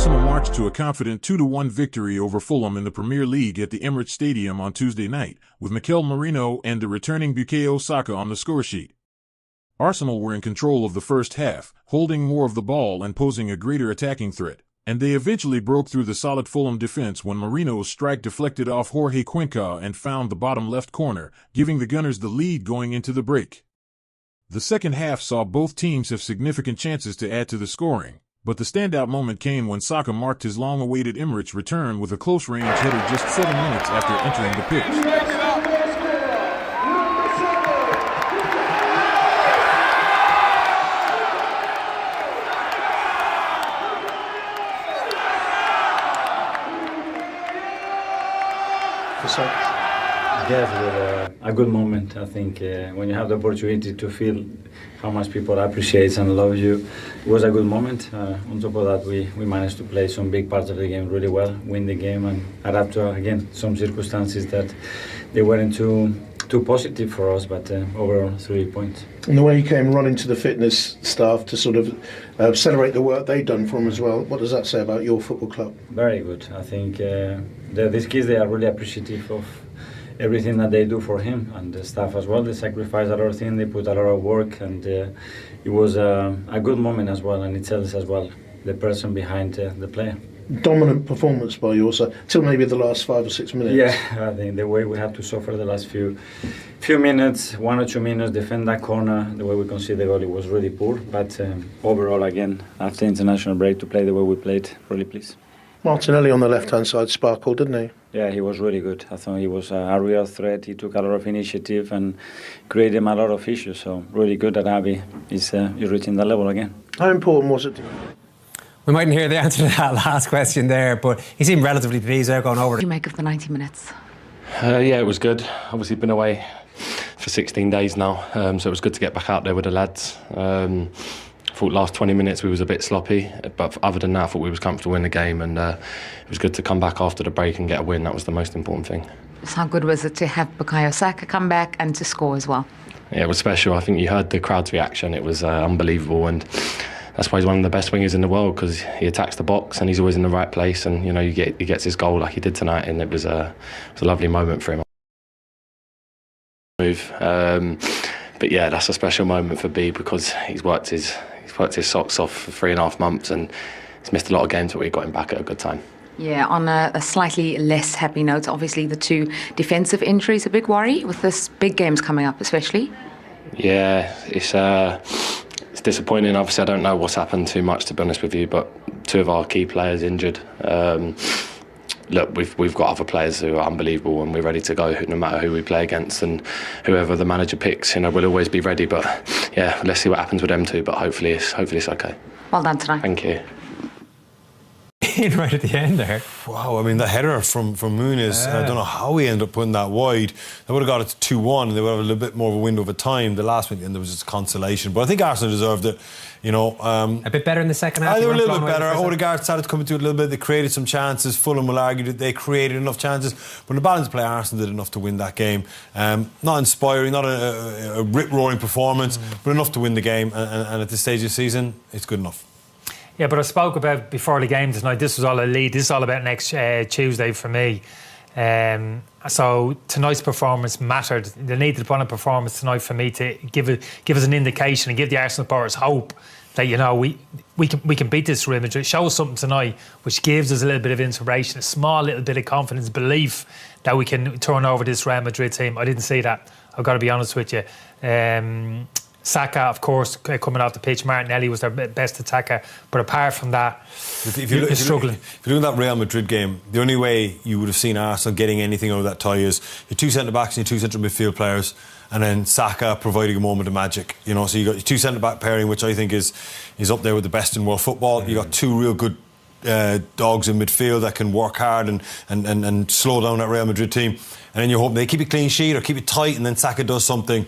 Arsenal marched to a confident 2-1 victory over Fulham in the Premier League at the Emirates Stadium on Tuesday night, with Mikel Merino and the returning Bukayo Saka on the scoresheet. Arsenal were in control of the first half, holding more of the ball and posing a greater attacking threat, and they eventually broke through the solid Fulham defense when Merino's strike deflected off Jorge Cuenca and found the bottom left corner, giving the Gunners the lead going into the break. The second half saw both teams have significant chances to add to the scoring, but the standout moment came when Saka marked his long-awaited Emirates return with a close-range header just 7 minutes after entering the pitch. Yes, a good moment. I think when you have the opportunity to feel how much people appreciate and love you, it was a good moment. On top of that, we managed to play some big parts of the game really well, win the game, and adapt to, again, some circumstances that they weren't too positive for us, but overall 3 points. And the way you came running to the fitness staff to sort of celebrate the work they've done for them as well, what does that say about your football club? Very good. I think these kids, they are really appreciative of everything that they do for him, and the staff as well. They sacrifice a lot of things, they put a lot of work, and it was a good moment as well, and it tells as well the person behind the player. Dominant performance by yours, till maybe the last 5 or 6 minutes. Yeah, I think the way we had to suffer the last few minutes, 1 or 2 minutes, defend that corner, the way we conceded the goal, it was really poor. But overall, again, after international break, to play the way we played, really pleased. Martinelli on the left-hand side sparkled, didn't he? Yeah, he was really good. I thought he was a real threat. He took a lot of initiative and created him a lot of issues. So really good that Abby is reaching that level again. How important was it? We mightn't hear the answer to that last question there, but he seemed relatively pleased there going over. What do you make of the 90 minutes? Yeah, it was good. Obviously been away for 16 days now, so it was good to get back out there with the lads. I thought last 20 minutes we was a bit sloppy, but other than that I thought we was comfortable in the game, and it was good to come back after the break and get a win. That was the most important thing. So how good was it to have Bukayo Saka come back and to score as well? Yeah, it was special. I think you heard the crowd's reaction. It was unbelievable, and that's why he's one of the best wingers in the world, because he attacks the box and he's always in the right place, and you know he gets his goal like he did tonight, and it was a lovely moment for him. But yeah, that's a special moment for B, because he's worked his socks off for 3.5 months, and he's missed a lot of games, but we got him back at a good time. Yeah, on a slightly less happy note, obviously the 2 defensive injuries, a big worry with this big games coming up especially. Yeah, it's disappointing. Obviously I don't know what's happened too much, to be honest with you, but 2 of our key players injured. Look, we've got other players who are unbelievable, and we're ready to go no matter who we play against, and whoever the manager picks, you know, we'll always be ready. But yeah, let's see what happens with them 2. But hopefully it's okay. Well done tonight. Thank you. Right at the end there. Wow, I mean, the header from Muniz, I don't know how he ended up putting that wide. They would have got it to 2-1, and they would have a little bit more of a window of time. The last one, and there was just consolation. But I think Arsenal deserved it, you know. A bit better in the second half? They were a little bit better. Odegaard started to come into it a little bit. They created some chances. Fulham will argue that they created enough chances. But in the balance of play, Arsenal did enough to win that game. Not inspiring, not a rip-roaring performance, but enough to win the game. And at this stage of the season, it's good enough. Yeah, but I spoke about before the game tonight, this was all a lead. This is all about next Tuesday for me. So tonight's performance mattered. They needed to put on a performance tonight for me to give us an indication and give the Arsenal supporters hope that, you know, we can beat this Real Madrid. Show us something tonight which gives us a little bit of inspiration, a small little bit of confidence, belief that we can turn over this Real Madrid team. I didn't see that. I've got to be honest with you. Saka, of course, coming off the pitch. Martinelli was their best attacker. But apart from that, you're struggling. If you're doing that Real Madrid game, the only way you would have seen Arsenal getting anything out of that tie is your 2 centre-backs and your 2 central midfield players, and then Saka providing a moment of magic. You know, so you got your 2 centre-back pairing, which I think is up there with the best in world football. You got 2 real good dogs in midfield that can work hard and slow down that Real Madrid team. And then you hope they keep it clean sheet or keep it tight, and then Saka does something.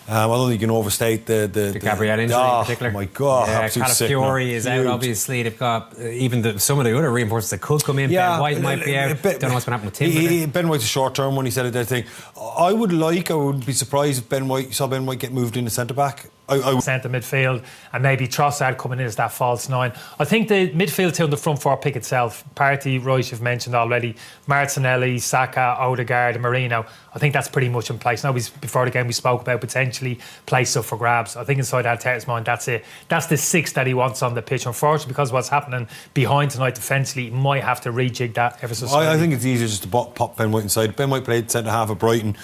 I don't think you can overstate the Gabriel injury in particular. Oh my God, yeah, absolute Calafiori is out, obviously. They've got even some of the other reinforcements that could come in. Yeah, Ben White might be out. Don't know what's going to happen with Timber. Ben White's a short term when he said it. I wouldn't be surprised if you saw Ben White get moved into centre back. centre midfield, and maybe Trossard coming in as that false 9. I think the midfield two on the front four pick itself. Partey, Royce, you've mentioned already. Martinelli, Saka, Odegaard, and Marino. I think that's pretty much in place. Now, before the game, we spoke about potentially place up for grabs. I think inside Arteta's mind, that's it. That's the 6 that he wants on the pitch. Unfortunately, because of what's happening behind tonight defensively, he might have to rejig that ever so slightly. I think it's easier just to pop Ben White inside. Ben White played centre half at Brighton.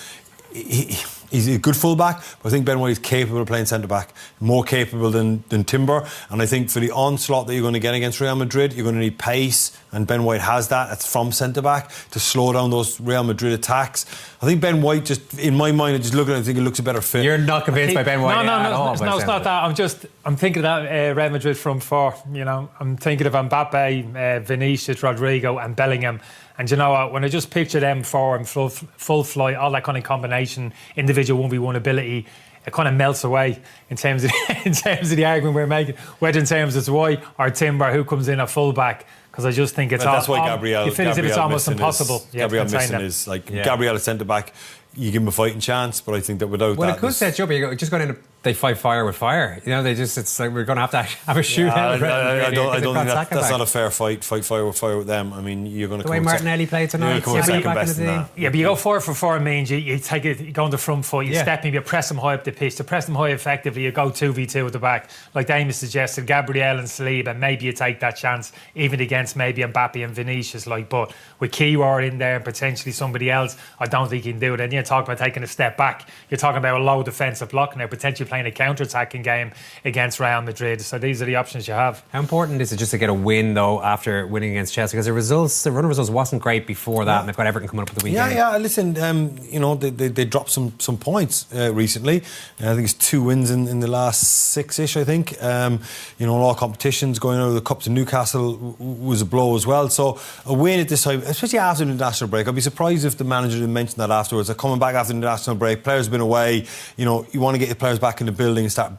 He's a good fullback, but I think Ben White is capable of playing centre-back, more capable than Timber. And I think for the onslaught that you're going to get against Real Madrid, you're going to need pace, and Ben White has that. It's from centre-back to slow down those Real Madrid attacks. I think Ben White, just in my mind, I just look at it and think it looks a better fit. You're not convinced by Ben White at all? No, it's not that. I'm thinking of that Real Madrid front four. You know, I'm thinking of Mbappe, Vinicius, Rodrigo, and Bellingham. And you know what? When I just picture them four in full flight, all that kind of combination, individual 1v1 ability, it kind of melts away in terms of the argument we're making, whether in terms of White or Timber, who comes in at full-back. Because I just think it's that's why Gabriel. You feel as if it's almost impossible. Gabriel missing is like Gabriel at centre back. You give him a fighting chance, but I think that without well, that, it could set you up. You're just going in. They fight fire with fire. You know, it's like we're going to have a shootout. I don't think that's not a fair fight. Fight fire with them. I mean, you're going to the way Martinelli played tonight. Yeah, but you go 4-for-4 means you take it. You go on the front foot. You step in. You press them high up the pitch. To press them high effectively, you go 2v2 at the back, like Damien suggested. Gabriel and Saliba, and maybe you take that chance even against maybe Mbappe and Vinicius. But with Kiwior in there and potentially somebody else, I don't think you can do it. And you talk about taking a step back. You're talking about a low defensive block now, potentially playing a counter-attacking game against Real Madrid. So these are the options you have. How important is it just to get a win, though, after winning against Chelsea? Because the run of results wasn't great before that, and they've got Everton coming up with the weekend. Yeah, listen, they dropped some points recently. I think it's 2 wins in the last 6-ish, I think. All competitions, going out of the Cup to Newcastle was a blow as well. So a win at this time, especially after the international break, I'd be surprised if the manager didn't mention that afterwards. They're coming back after the international break, players have been away, you want to get your players back in the building and start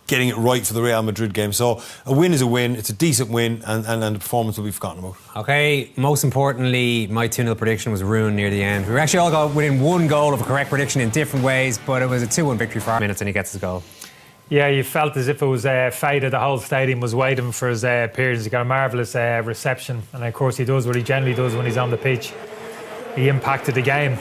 getting it right for the Real Madrid game. So a win is a win. It's a decent win, and the performance will be forgotten about. OK, most importantly, my 2-0 prediction was ruined near the end. We were actually all got within 1 goal of a correct prediction in different ways, but it was a 2-1 victory for 5 minutes and he gets his goal. Yeah, you felt as if it was fated. The whole stadium was waiting for his appearance. He got a marvellous reception, and of course he does what he generally does when he's on the pitch. He impacted the game.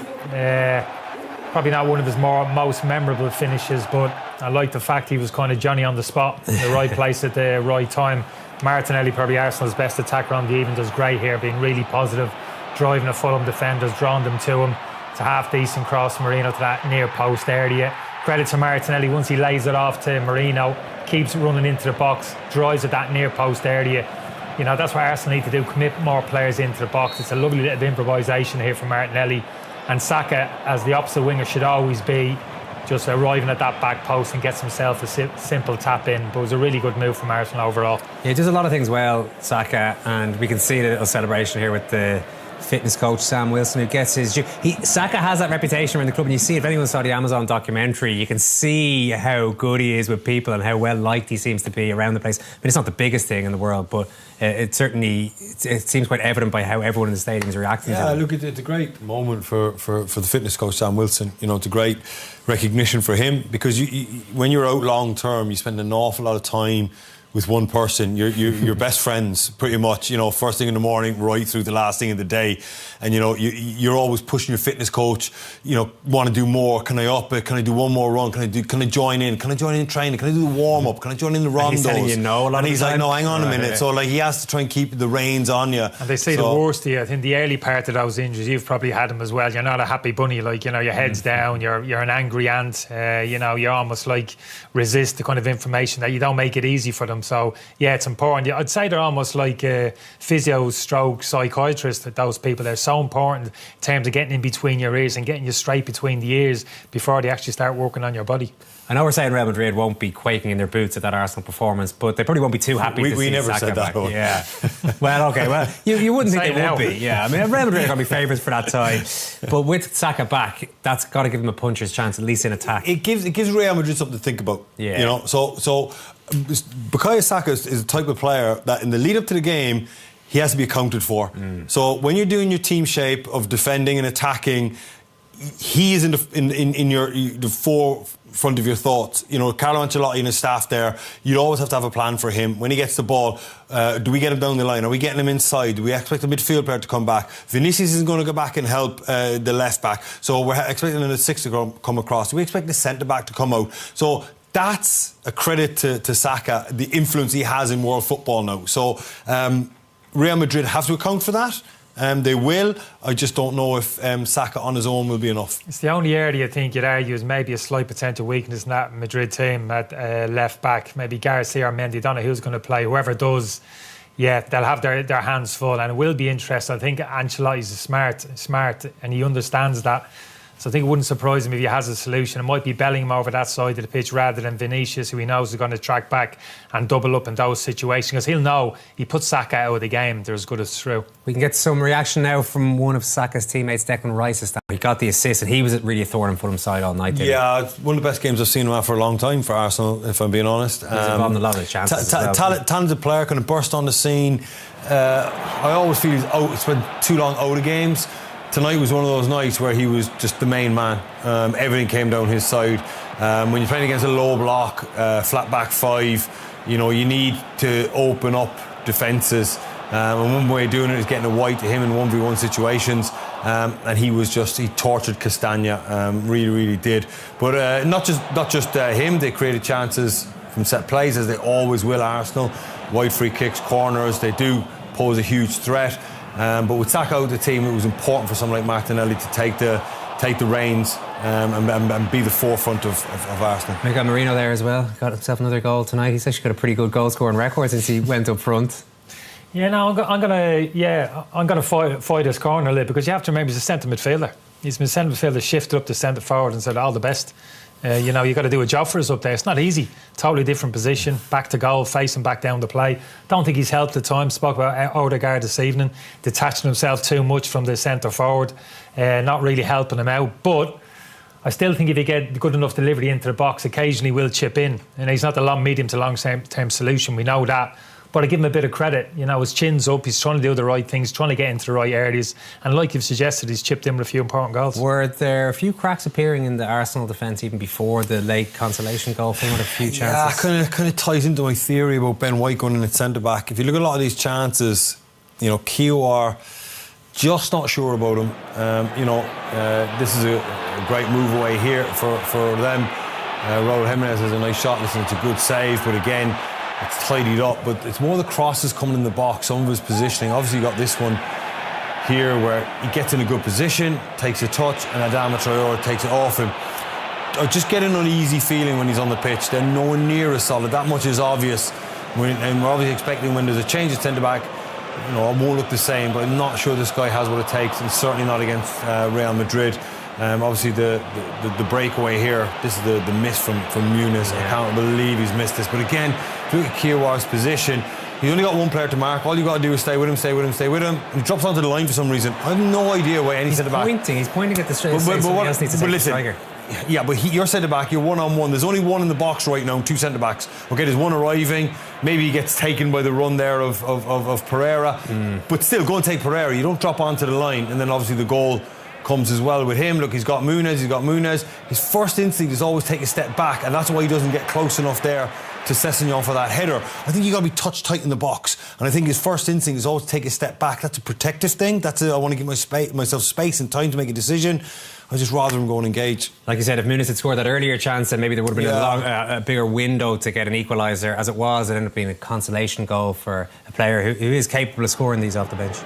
Probably not one of his most memorable finishes, but I like the fact he was kind of Johnny on the spot, in the right place at the right time. Martinelli, probably Arsenal's best attacker on the evening, does great here, being really positive, driving the Fulham defenders, drawing them to him. It's a half-decent cross, Marino, to that near post area. Credit to Martinelli, once he lays it off to Marino, keeps running into the box, drives at that near post area. You know, that's what Arsenal need to do, commit more players into the box. It's a lovely little improvisation here from Martinelli. And Saka, as the opposite winger, should always be just arriving at that back post and gets himself a simple tap in. But it was a really good move from Arsenal overall. Yeah, he does a lot of things well, Saka, and we can see the little celebration here with the fitness coach Sam Wilson, who gets his due. Saka has that reputation around the club, and you see, if anyone saw the Amazon documentary, you can see how good he is with people and how well liked he seems to be around the place. I mean, it's not the biggest thing in the world, but it seems quite evident by how everyone in the stadium is reacting to it. Look, it's a great moment for the fitness coach Sam Wilson. It's a great recognition for him, because when you're out long term, you spend an awful lot of time with one person. You're best friends pretty much, first thing in the morning right through the last thing of the day, and you're always pushing your fitness coach, want to do more. Can I up it? Can I do one more run? Can I join in? Can I join in training? Can I do the warm up? Can I join in the rondos? And he's telling you no a lot and he's like, no, hang on a minute. Yeah. So he has to try and keep the reins on you. And they say the worst of you, I think the early part of those injuries, you've probably had them as well. You're not a happy bunny, your head's down, you're an angry ant, you almost resist the kind of information that you don't make it easy for them. So yeah, it's important. I'd say they're almost like physio stroke psychiatrists, that those people. They're so important in terms of getting in between your ears and getting you straight between the ears before they actually start working on your body. I know we're saying Real Madrid won't be quaking in their boots at that Arsenal performance, but they probably won't be too happy to see we never Saka said that. back. Yeah. Well, okay. Well, you wouldn't think they would be. Yeah. I mean, Real Madrid are going to be favourites for that tie, but with Saka back, that's got to give him a puncher's chance, at least in attack. It gives Real Madrid something to think about. Yeah. So Bukayo Saka is the type of player that in the lead up to the game, he has to be accounted for. So when you're doing your team shape of defending and attacking, he is in the forefront of your thoughts. You know, Carlo Ancelotti and his staff there, you'd always have to have a plan for him. When he gets the ball, do we get him down the line? Are we getting him inside? Do we expect a midfield player to come back? Vinicius is going to go back and help the left back. So we're expecting a six to come across. Do we expect the centre back to come out? So that's a credit to Saka, the influence he has in world football now. So Real Madrid have to account for that. They will. I just don't know if Saka on his own will be enough. It's the only area I think you'd argue is maybe a slight potential weakness in that Madrid team at left back. Maybe Garcia or Mendy. Don't know who's going to play. Whoever does, yeah, they'll have their hands full, and it will be interesting. I think Ancelotti's smart, and he understands that. So I think it wouldn't surprise him if he has a solution. It might be Bellingham over that side of the pitch rather than Vinicius, who he knows is going to track back and double up in those situations, because he'll know he puts Saka out of the game, they're as good as through. We can get some reaction now from one of Saka's teammates, Declan Rice. He got the assist, and he was really a thorn in Fulham's side all night. Yeah, it's one of the best games I've seen him have for a long time for Arsenal, if I'm being honest. He's involved in a lot of chances. Talented player, kind of burst on the scene. I always feel he's spent too long out of games. Tonight was one of those nights where he was just the main man. Everything came down his side. When you're playing against a low block, flat back five, you know, you need to open up defences. And one way of doing it is getting a white to him in 1v1 situations. And he tortured Castagna, really did. But not just him, they created chances from set plays, as they always will, Arsenal. Wide free kicks, corners, they do pose a huge threat. But with Saka out of the team, it was important for someone like Martinelli to take the reins and be the forefront of Arsenal. Miguel Merino there as well, got himself another goal tonight. He's actually got a pretty good goal scoring record since he went up front. Yeah, no, I'm gonna fight his corner a little, because you have to remember he's a centre midfielder. He's been centre midfielder, shifted up to centre forward and said all the best. You know, you've got to do a job for us up there. It's not easy. Totally different position. Back to goal, facing back down the play. Don't think he's helped at times. Spoke about Odegaard this evening, detaching himself too much from the centre forward, not really helping him out. But I still think if you get good enough delivery into the box, occasionally will chip in. And he's not the medium to long term solution. We know that. But I give him a bit of credit. You know, his chin's up. He's trying to do the right things, trying to get into the right areas. And like you've suggested, he's chipped in with a few important goals. Were there a few cracks appearing in the Arsenal defence even before the late consolation goal? From a few chances. Yeah, kind of ties into my theory about Ben White going in at centre back. If you look at a lot of these chances, you know, Kiwior, just not sure about him. This is a great move away here for them. Raul Jimenez has a nice shot. Listen, it's a good save, but again, it's tidied up, but it's more the crosses coming in the box, some of his positioning. Obviously, you got this one here where he gets in a good position, takes a touch, and Adama Traore takes it off him. I just get an uneasy feeling when he's on the pitch. They're nowhere near as solid. That much is obvious. And we're obviously expecting when there's a change at centre back, you know, it won't look the same, but I'm not sure this guy has what it takes, and certainly not against Real Madrid. Obviously the breakaway here, this is the miss from Muniz. I can't believe he's missed this. But again, if you look at Kiwior's position, he's only got one player to mark. All you got to do is stay with him. He drops onto the line for some reason. I have no idea why any centre back. He's pointing at the straight. Somebody else needs to take the striker. Yeah, but you're centre back, you're one-on-one. There's only one in the box right now, two centre backs. Okay, there's one arriving. Maybe he gets taken by the run there of Pereira. But still, go and take Pereira. You don't drop onto the line, and then obviously the goal comes as well with him. Look, he's got Muniz. His first instinct is always take a step back, and that's why he doesn't get close enough there to Sessegnon for that header. I think you got to be touch tight in the box, and I think his first instinct is always take a step back. That's a protective thing. I want to give myself space and time to make a decision. I just rather him go and engage. Like you said, if Muniz had scored that earlier chance, then maybe there would have been a bigger window to get an equaliser. As it was, it ended up being a consolation goal for a player who is capable of scoring these off the bench.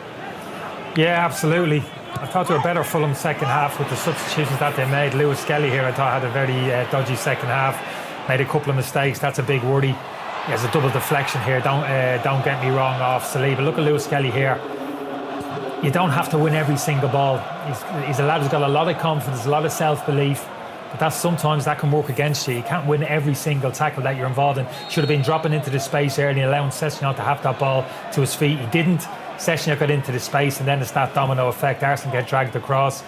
Yeah, absolutely. I thought they were better Fulham second half with the substitutions that they made. Lewis Skelly here, I thought, had a very dodgy second half. Made a couple of mistakes. That's a big worry. He has a double deflection here. Don't get me wrong off Saliba. Look at Lewis Skelly here. You don't have to win every single ball. He's a lad who's got a lot of confidence, a lot of self-belief. But sometimes that can work against you. You can't win every single tackle that you're involved in. Should have been dropping into the space early and allowing Sessegnon to have that ball to his feet. He didn't. Sessegnon got into the space, and then it's that domino effect. Arsenal get dragged across.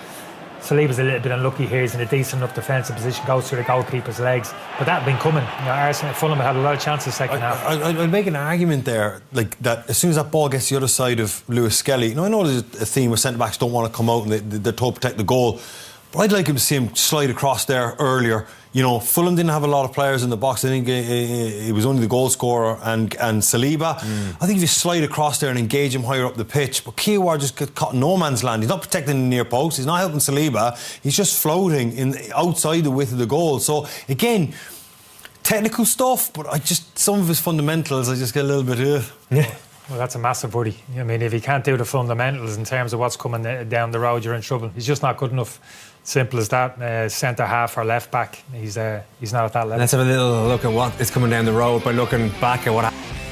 Saliba's a little bit unlucky here. He's in a decent enough defensive position, goes through the goalkeeper's legs. But that had been coming. You know, Arsenal, Fulham had a lot of chances second half. I'd make an argument there, like that as soon as that ball gets the other side of Lewis Skelly. Now, I know there's a theme where centre backs don't want to come out and they're told to protect the goal. But I'd like him to see him slide across there earlier. You know, Fulham didn't have a lot of players in the box. I think it was only the goal scorer and Saliba. I think if you slide across there and engage him higher up the pitch, but Kiawar just got caught in no man's land. He's not protecting the near post. He's not helping Saliba. He's just floating outside the width of the goal. So again, technical stuff, but some of his fundamentals, I just get a little bit. Yeah. Well, that's a massive worry. I mean, if he can't do the fundamentals in terms of what's coming down the road, you're in trouble. He's just not good enough. Simple as that. Centre half or left back, he's not at that level. Let's have a little look at what is coming down the road by looking back at what happened.